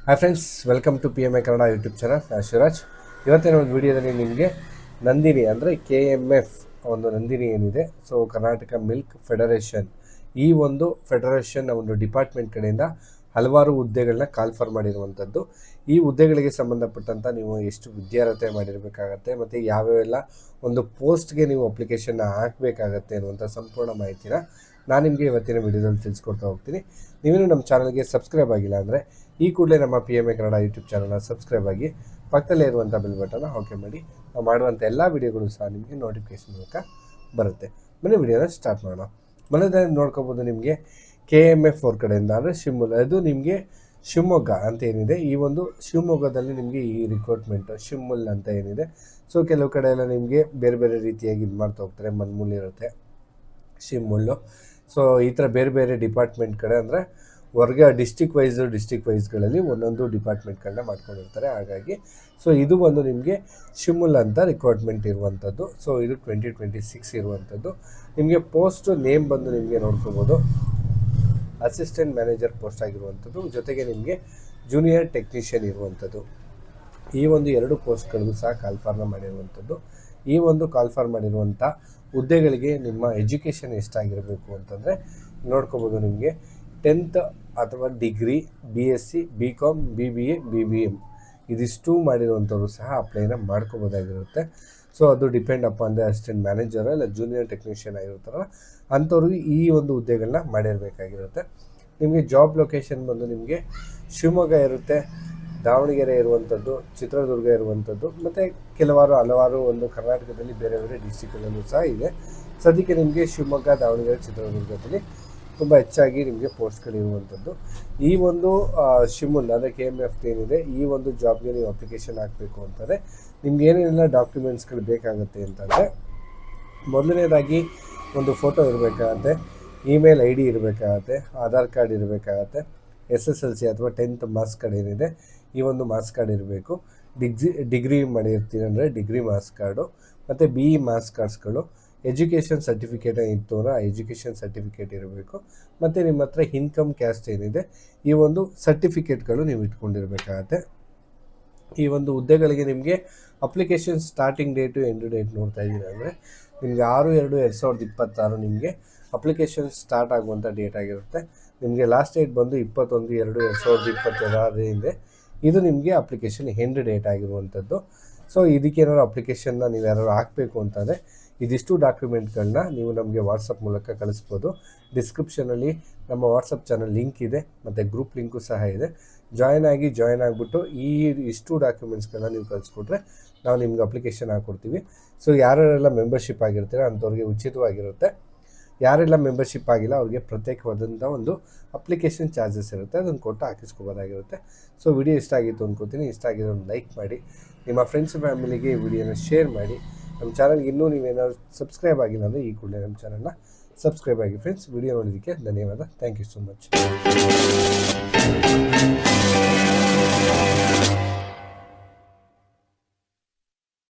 Hi friends, welcome to PMI Kannada YouTube channel. Shivaraj. ಇವತ್ತಿನ ಒಂದು ವಿಡಿಯೋದಲ್ಲಿ ನಿಮಗೆ ನಂದಿನಿ ಅಂದರೆ KMF ಒಂದು ನಂದಿನಿ ಏನಿದೆ, ಸೊ ಕರ್ನಾಟಕ ಮಿಲ್ಕ್ ಫೆಡರೇಷನ್, ಈ ಒಂದು ಫೆಡರೇಷನ್ ಒಂದು ಡಿಪಾರ್ಟ್ಮೆಂಟ್ ಕಡೆಯಿಂದ ಹಲವಾರು ಹುದ್ದೆಗಳನ್ನ ಕಾಲ್ಫರ್ ಮಾಡಿರುವಂಥದ್ದು. ಈ ಹುದ್ದೆಗಳಿಗೆ ಸಂಬಂಧಪಟ್ಟಂಥ ನೀವು ಎಷ್ಟು ವಿದ್ಯಾರ್ಹತೆ ಮಾಡಿರಬೇಕಾಗತ್ತೆ ಮತ್ತು ಯಾವ್ಯಾವೆಲ್ಲ ಒಂದು ಪೋಸ್ಟ್ಗೆ ನೀವು ಅಪ್ಲಿಕೇಶನ್ನ ಹಾಕಬೇಕಾಗತ್ತೆ ಅನ್ನುವಂಥ ಸಂಪೂರ್ಣ ಮಾಹಿತಿನ ನಾನು ನಿಮಗೆ ಇವತ್ತಿನ ವಿಡಿಯೋದಲ್ಲಿ ತಿಳಿಸ್ಕೊಡ್ತಾ ಹೋಗ್ತೀನಿ. ನೀವೇನು ನಮ್ಮ ಚಾನಲ್ಗೆ ಸಬ್ಸ್ಕ್ರೈಬ್ ಆಗಿಲ್ಲ ಅಂದರೆ ಈ ಕೂಡಲೇ ನಮ್ಮ PMI ಕನ್ನಡ ಯೂಟ್ಯೂಬ್ ಚಾನಲ್ನ ಸಬ್ಸ್ಕ್ರೈಬ್ ಆಗಿ ಪಕ್ಕದಲ್ಲೇ ಇರುವಂಥ ಬೆಲ್ ಬಟನ್ನ ಓಕೆ ಮಾಡಿ. ನಾವು ಮಾಡುವಂಥ ಎಲ್ಲ ವೀಡಿಯೋಗಳು ಸಹ ನಿಮಗೆ ನೋಟಿಫಿಕೇಶನ್ ಮೂಲಕ ಬರುತ್ತೆ. ಬನ್ನಿ ವಿಡಿಯೋನ ಸ್ಟಾರ್ಟ್ ಮಾಡೋಣ. ಮೊದಲನೇದಾಗಿ ನೋಡ್ಕೋಬೋದು, ನಿಮಗೆ KMF ಅವ್ರ ಕಡೆಯಿಂದ ಅಂದರೆ ಇದು ನಿಮಗೆ ಶಿವಮೊಗ್ಗ ಅಂತ ಏನಿದೆ, ಈ ಒಂದು ಶಿವಮೊಗ್ಗದಲ್ಲಿ ನಿಮಗೆ ಈ ರಿಕ್ರೂಟ್ಮೆಂಟ್ ಶಿವಮುಲ್ ಅಂತ ಏನಿದೆ. ಸೊ ಕೆಲವು ಕಡೆ ಎಲ್ಲ ನಿಮಗೆ ಬೇರೆ ಬೇರೆ ರೀತಿಯಾಗಿ ಇದು ಮಾಡ್ತಾ ಹೋಗ್ತಾರೆ. ಮನ್ಮೂಲ್ ಇರುತ್ತೆ, ಶಿವಮುಲ್ಲು. ಸೊ ಈ ಥರ ಬೇರೆ ಬೇರೆ ಡಿಪಾರ್ಟ್ಮೆಂಟ್ ಕಡೆ ಅಂದರೆ ಡಿಸ್ಟಿಕ್ ವೈಸ್ಗಳಲ್ಲಿ ಒಂದೊಂದು ಡಿಪಾರ್ಟ್ಮೆಂಟ್ಗಳನ್ನ ಮಾಡ್ಕೊಂಡಿರ್ತಾರೆ. ಹಾಗಾಗಿ ಸೊ ಇದು ಒಂದು ನಿಮಗೆ ಶಿವಮುಲ್ ಅಂತ ರಿಕ್ರೂಟ್ಮೆಂಟ್ ಇರುವಂಥದ್ದು. ಸೊ ಇದು 2026 ಇರುವಂಥದ್ದು. ನಿಮಗೆ ಪೋಸ್ಟ್ ನೇಮ್ ಬಂದು ನಿಮಗೆ ನೋಡ್ಕೋಬೋದು, ಅಸಿಸ್ಟೆಂಟ್ ಮ್ಯಾನೇಜರ್ ಪೋಸ್ಟ್ ಆಗಿರುವಂಥದ್ದು. ಜೊತೆಗೆ ನಿಮಗೆ ಜೂನಿಯರ್ ಟೆಕ್ನಿಷಿಯನ್ ಇರುವಂಥದ್ದು. ಈ ಒಂದು ಎರಡು ಪೋಸ್ಟ್ಗಳಿಗೂ ಸಹ ಕಾಲ್ಫಾರ್ನ ಮಾಡಿರುವಂಥದ್ದು. ಈ ಒಂದು ಕಾಲ್ಫಾರ್ ಮಾಡಿರುವಂಥ ಹುದ್ದೆಗಳಿಗೆ ನಿಮ್ಮ ಎಜುಕೇಷನ್ ಎಷ್ಟಾಗಿರಬೇಕು ಅಂತಂದರೆ ನೋಡ್ಕೋಬೋದು, ನಿಮಗೆ 10th ಅಥವಾ degree, BSc, BCom, BBA, BBM ಇದಿಷ್ಟು ಮಾಡಿರುವಂಥವ್ರು ಸಹ ಅಪ್ಲೈನ ಮಾಡ್ಕೋಬೋದಾಗಿರುತ್ತೆ. ಸೊ ಅದು depend upon the assistant manager ಇಲ್ಲ ಜೂನಿಯರ್ ಟೆಕ್ನಿಷಿಯನ್ ಆಗಿರ್ತಾರಲ್ಲ ಅಂಥವ್ರಿಗೆ ಈ ಒಂದು ಹುದ್ದೆಗಳನ್ನ ಮಾಡಿರಬೇಕಾಗಿರುತ್ತೆ. ನಿಮಗೆ ಜಾಬ್ ಲೊಕೇಶನ್ ಬಂದು ನಿಮಗೆ ಶಿವಮೊಗ್ಗ ಇರುತ್ತೆ, ದಾವಣಗೆರೆ ಇರುವಂಥದ್ದು, ಚಿತ್ರದುರ್ಗ ಇರುವಂಥದ್ದು ಮತ್ತು ಹಲವಾರು ಒಂದು ಕರ್ನಾಟಕದಲ್ಲಿ ಬೇರೆ ಬೇರೆ ಡಿಸ್ಟಿಕ್ಗಳಲ್ಲೂ ಸಹ ಇದೆ. ಸದ್ಯಕ್ಕೆ ನಿಮಗೆ ಶಿವಮೊಗ್ಗ, ದಾವಣಗೆರೆ, ಚಿತ್ರದುರ್ಗದಲ್ಲಿ ತುಂಬ ಹೆಚ್ಚಾಗಿ ನಿಮಗೆ ಪೋಸ್ಟ್ಗಳಿರುವಂಥದ್ದು. ಈ ಒಂದು ಶಿವಮೊಗ್ಗ ಅಂದರೆ KMF ಏನಿದೆ, ಈ ಒಂದು ಜಾಬ್ಗೆ ನೀವು ಅಪ್ಲಿಕೇಶನ್ ಹಾಕಬೇಕು ಅಂತಂದರೆ ನಿಮ್ಗೆ ಏನೇನೆಲ್ಲ ಡಾಕ್ಯುಮೆಂಟ್ಸ್ಗಳು ಬೇಕಾಗುತ್ತೆ ಅಂತಂದರೆ, ಮೊದಲನೇದಾಗಿ ಒಂದು ಫೋಟೋ ಇರಬೇಕಾಗತ್ತೆ, ಇಮೇಲ್ ID ಇರಬೇಕಾಗತ್ತೆ, ಆಧಾರ್ ಕಾರ್ಡ್ ಇರಬೇಕಾಗತ್ತೆ, SSLC ಅಥವಾ 10th ಮಾರ್ಕ್ಸ್ ಕಾರ್ಡ್ ಏನಿದೆ ಈ ಒಂದು ಮಾರ್ಕ್ಸ್ ಕಾರ್ಡ್ ಇರಬೇಕು. ಡಿಗ್ರಿ ಮಾಡಿರ್ತೀರಿ ಅಂದರೆ ಡಿಗ್ರಿ ಮಾರ್ಕ್ಸ್ ಕಾರ್ಡು ಮತ್ತು BE ಮಾರ್ಕ್ಸ್ ಕಾರ್ಡ್ಸ್ಗಳು, ಎಜುಕೇಷನ್ ಸರ್ಟಿಫಿಕೇಟ್ ಇತ್ತು ಅಂದರೆ ಆ ಎಜುಕೇಷನ್ ಸರ್ಟಿಫಿಕೇಟ್ ಇರಬೇಕು. ಮತ್ತು ನಿಮ್ಮ ಹತ್ರ ಇನ್ಕಮ್ ಕ್ಯಾಸ್ಟ್ ಏನಿದೆ ಈ ಒಂದು ಸರ್ಟಿಫಿಕೇಟ್ಗಳು ನೀವು ಇಟ್ಕೊಂಡಿರಬೇಕಾಗತ್ತೆ. ಈ ಒಂದು ಹುದ್ದೆಗಳಿಗೆ ನಿಮಗೆ application starting date end date ನೋಡ್ತಾ ಇದ್ದೀರಾ ಅಂದರೆ ನಿಮಗೆ 6/2/2026 ನಿಮಗೆ ಅಪ್ಲಿಕೇಶನ್ ಸ್ಟಾರ್ಟ್ ಆಗುವಂಥ ಡೇಟ್ ಆಗಿರುತ್ತೆ. ನಿಮಗೆ ಲಾಸ್ಟ್ ಡೇಟ್ ಬಂದು 21/2/2022 ಇದೆ. ಇದು ನಿಮಗೆ ಅಪ್ಲಿಕೇಶನ್ ಎಂಡ್ ಡೇಟ್ ಆಗಿರುವಂಥದ್ದು. ಸೊ ಇದಕ್ಕೇನಾದ್ರು ಅಪ್ಲಿಕೇಶನ್ನ ನೀವು ಯಾರು ಹಾಕಬೇಕು ಅಂತಂದರೆ ಇದಿಷ್ಟು ಡಾಕ್ಯುಮೆಂಟ್ಗಳನ್ನ ನೀವು ನಮಗೆ ವಾಟ್ಸಪ್ ಮೂಲಕ ಕಳಿಸ್ಬೋದು. ಡಿಸ್ಕ್ರಿಪ್ಷನಲ್ಲಿ ನಮ್ಮ ವಾಟ್ಸಪ್ ಚಾನಲ್ ಲಿಂಕ್ ಇದೆ ಮತ್ತು ಗ್ರೂಪ್ ಲಿಂಕು ಸಹ ಇದೆ. ಜಾಯ್ನ್ ಆಗಿಬಿಟ್ಟು ಇಷ್ಟು ಡಾಕ್ಯುಮೆಂಟ್ಸ್ಗಳನ್ನ ನೀವು ಕಳಿಸ್ಕೊಟ್ರೆ ನಾವು ನಿಮ್ಗೆ ಅಪ್ಲಿಕೇಶನ್ ಹಾಕ್ಕೊಡ್ತೀವಿ. ಸೊ ಯಾರೆಲ್ಲ ಮೆಂಬರ್ಶಿಪ್ ಆಗಿರ್ತೀರ ಅಂಥವ್ರಿಗೆ ಉಚಿತವಾಗಿರುತ್ತೆ. ಯಾರೆಲ್ಲ ಮೆಂಬರ್ಶಿಪ್ ಆಗಿಲ್ಲ ಅವ್ರಿಗೆ ಪ್ರತ್ಯೇಕವಾದಂಥ ಒಂದು ಅಪ್ಲಿಕೇಶನ್ ಚಾರ್ಜಸ್ ಇರುತ್ತೆ, ಅದನ್ನು ಕೊಟ್ಟು ಹಾಕಿಸ್ಕೋಬೋದಾಗಿರುತ್ತೆ. ಸೊ ವಿಡಿಯೋ ಇಷ್ಟ ಆಗಿತ್ತು ಅಂದ್ಕೋತೀನಿ. ಇಷ್ಟ ಆಗಿರೋ ಒಂದು ಲೈಕ್ ಮಾಡಿ, ನಿಮ್ಮ ಫ್ರೆಂಡ್ಸ್ ಫ್ಯಾಮಿಲಿಗೆ ಈ ವಿಡಿಯೋನ ಶೇರ್ ಮಾಡಿ. ನಮ್ಮ ಚಾನಲ್ಗೆ ಇನ್ನೂ ನೀವೇನಾದ್ರು ಸಬ್ಸ್ಕ್ರೈಬ್ ಆಗಿಲ್ಲ ಅಂದರೆ ಈ ಕೂಡಲೇ ನಮ್ಮ ಚಾನಲ್ನ ಸಬ್ಸ್ಕ್ರೈಬ್ ಆಗಿ. ಫ್ರೆಂಡ್ಸ್, ವಿಡಿಯೋ ನೋಡೋದಕ್ಕೆ ಧನ್ಯವಾದ. Thank you so much.